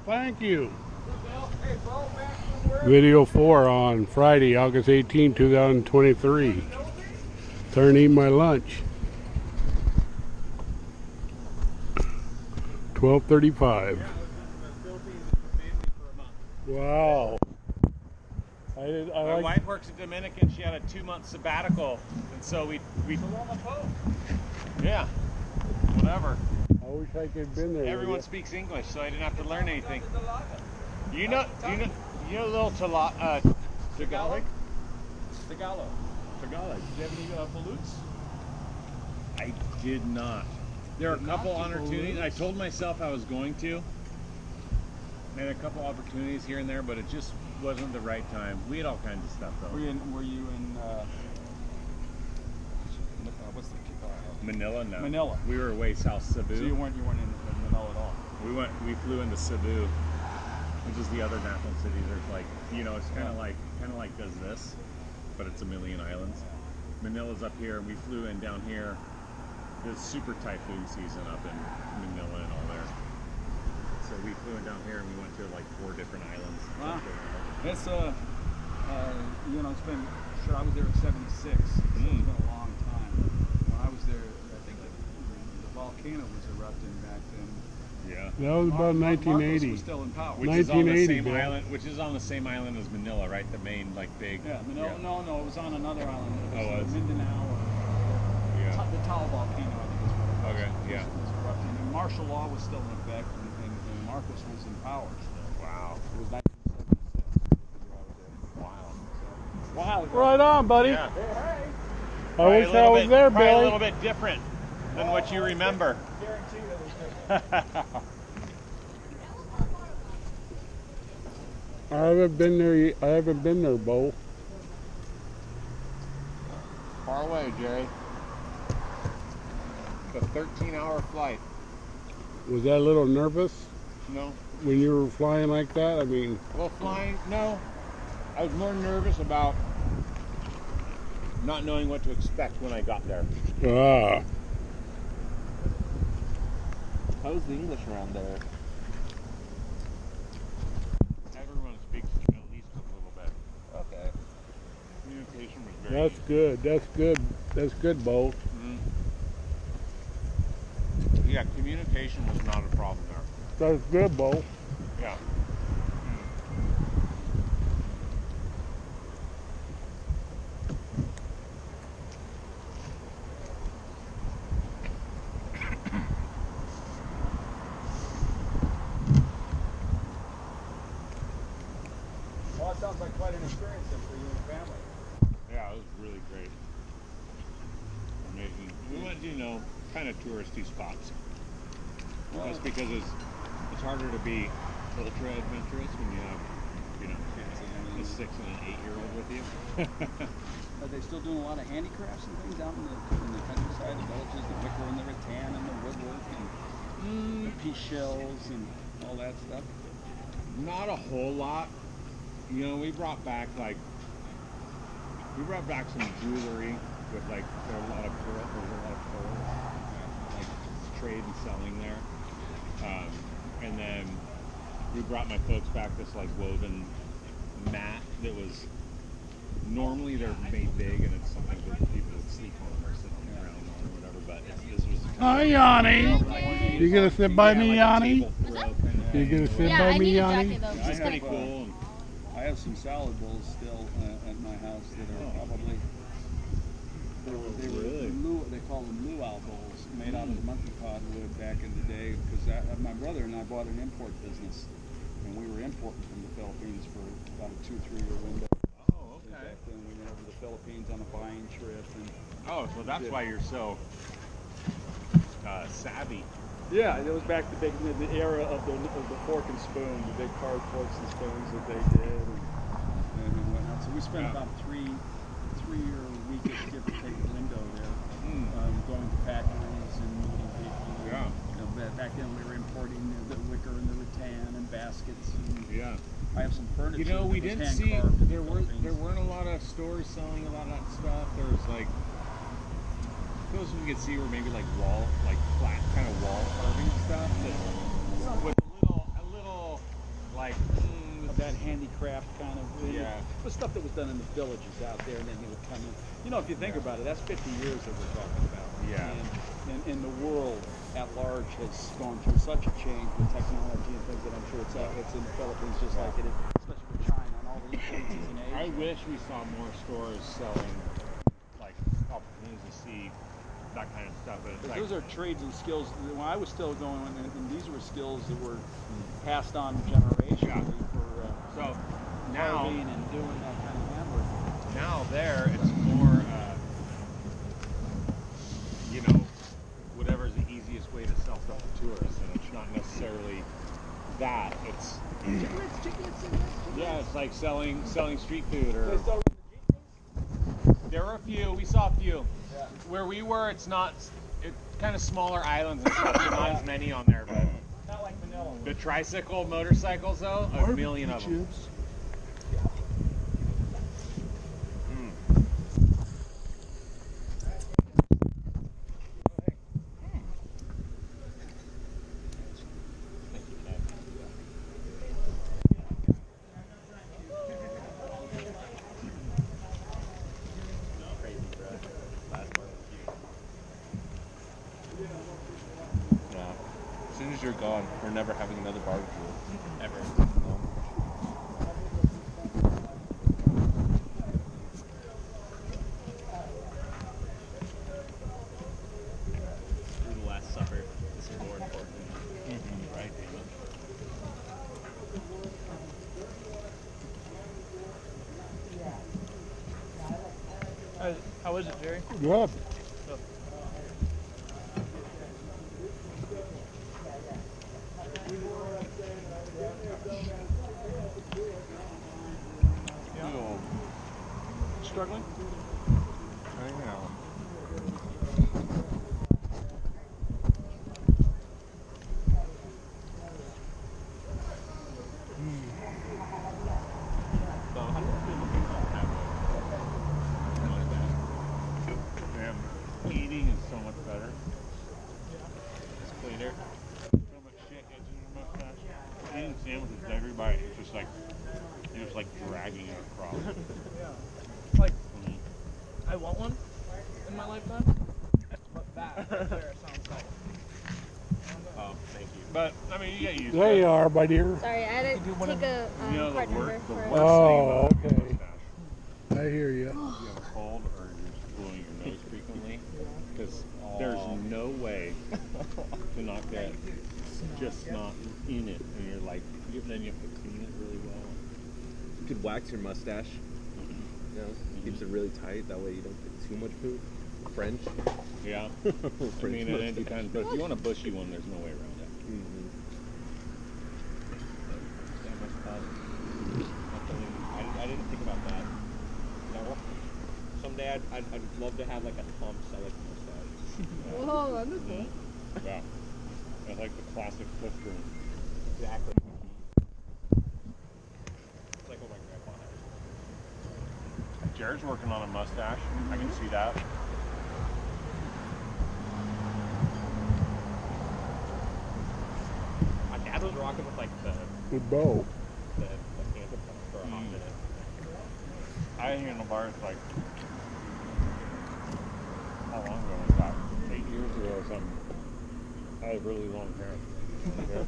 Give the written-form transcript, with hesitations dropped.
Thank you. Video 4 on Friday, August 18, 2023. Turn to eat my lunch. 12:35. Wow. My wife works in Dominican. She had a 2-month sabbatical, and so we yeah, whatever. I wish I could have been there. Everyone speaks English, so I didn't have to learn anything. You know a little Tagalog? Tagalog. Tagalog. Did you have any balloons? I did not. There were a couple opportunities. I told myself I was going to. I had a couple opportunities here and there, but it just wasn't the right time. We had all kinds of stuff though. Were you in what's the Manila? No. Manila. We were away south Cebu. So you weren't in Manila at all. We flew into Cebu, which is the other national city. There's like, it's kind of like does this, but it's a million islands. Manila's up here, and we flew in down here. There's super typhoon season up in Manila and all there. So we flew in down here, and we went to like 4 different islands. Wow. It's it's been, I was there in '76, so it's been a long time. When I was there, I think the volcano was erupting back then. Yeah. That was about 1980. Was still in power. Which is on the same island. Which is on the same island as Manila, right? The main big. Yeah, Manila. Yeah. No, it was on another island. It was Mindanao. The Tal volcano, I think is what it was. Okay. Yeah. Was erupting. And martial law was still in effect, and Marcos was in power. So. Wow. It was 1976. Wow. Right on, buddy. Yeah. Hey. I wish I was there, Billy. Probably a little bit different than what you remember. Guarantee that was different. I haven't been there, Bo. Far away, Jerry. It's a 13-hour flight. Was that a little nervous No. when you were flying like that? I mean, Well, flying, no. I was more nervous about not knowing what to expect when I got there. How's the English around there? Everyone speaks at least a little bit. Okay. Communication was very that's good. That's good. That's good, Bo. Yeah, communication was not a problem there. That's good, Bo. Yeah. Well, it sounds like quite an experience then for you and family. Yeah, it was really great. Amazing. We went to, kind of touristy spots. Just because it's harder to be ultra adventurous when you have, a 6 and an 8-year-old with you. Are they still doing a lot of handicrafts and things out in the countryside, the villages, the wicker and the rattan and the woodwork and the pea shells and all that stuff? Not a whole lot. We brought back some jewelry with there were a lot of pearls, like trade and selling there. And then we brought my folks back this woven mat that was normally they're made big and it's something that people would sleep on or sit on the ground on or whatever. But this was. Hi, Yanni. You gonna sit by me, Yanni? You gonna sit by me, Yanni? It's pretty cool. I have some salad bowls still at my house that are probably they call them luau bowls, made out of monkey cod wood back in the day. Because my brother and I bought an import business, and we were importing from the Philippines for about a 2-3 year window. Oh, okay. Back then we went over to the Philippines on a buying trip. So that's why you're so savvy. Yeah, it was back the era of the fork and spoon, the big carved forks and spoons that they did, and whatnot. So we spent about three-year weekend, give or take, window there, going to factories and meeting people. Yeah. Back then we were importing the wicker and the rattan and baskets. And yeah. I have some furniture. We didn't see there weren't a lot of stores selling a lot of that stuff. There was those we could see were maybe flat kind of wall carving stuff with a was stuff that was done in the villages out there, and then he would come in. You know, if you think about it, that's 50 years that we're talking about. Yeah. And the world at large has gone through such a change with technology and things that I'm sure it's in the Philippines just like it is, especially with China and all the influences in Asia. I wish we saw more stores selling like opportunities to see that kind of stuff. But it's like, those are trades and skills. When I was still going, and these were skills that were passed on generationally for so now carving and doing that kind of handwork. now there it's more you know, whatever's the easiest way to sell stuff to tourists, and it's not necessarily that. It's yeah, it's like selling street food or. There were a few. We saw a few. Yeah. Where we were, it's kind of smaller islands and stuff. There's not as many on there, but Not like Manila. the tricycle motorcycles though, a million of them. As soon as you're gone, we're never having another barbecue. Ever. No. Through the Last Supper. This is more important. Right, How is it, Jerry? Good. Struggling? I know. Man, eating is so much better. It's cleaner. So much shit gets in your mustache. Eating sandwiches with every bite, it's just like you're just like dragging it across. Like, I want one in my lifetime, but that right there sounds like. Oh, thank you. But I mean, you get used to There it. you are, my dear. Sorry, I had to take a You know card the number worst for thing Oh, about a okay. mustache. I hear you. You have a cold or you're just blowing your nose frequently, because there's no way to not get just snot in it, and you're like, then you have to clean it really well. You could wax your mustache. You know, keeps it really tight. That way you don't get too much poop. French. Yeah. French I mean, it mustache. depends, but if you want a bushy one, there's no way around it. Mhm. I didn't think about that. You know, someday I'd love to have like a Tom Selleck mustache. Whoa, that'd be cool. Yeah. It's like the classic Clifton. Exactly. It's like what my grandpa has. Jared's working on a mustache. I can see that. My dad was rocking with like the Good bow. panther for a hot minute. I had handlebars like how long ago was that? 8 years ago or something. I had really long hair.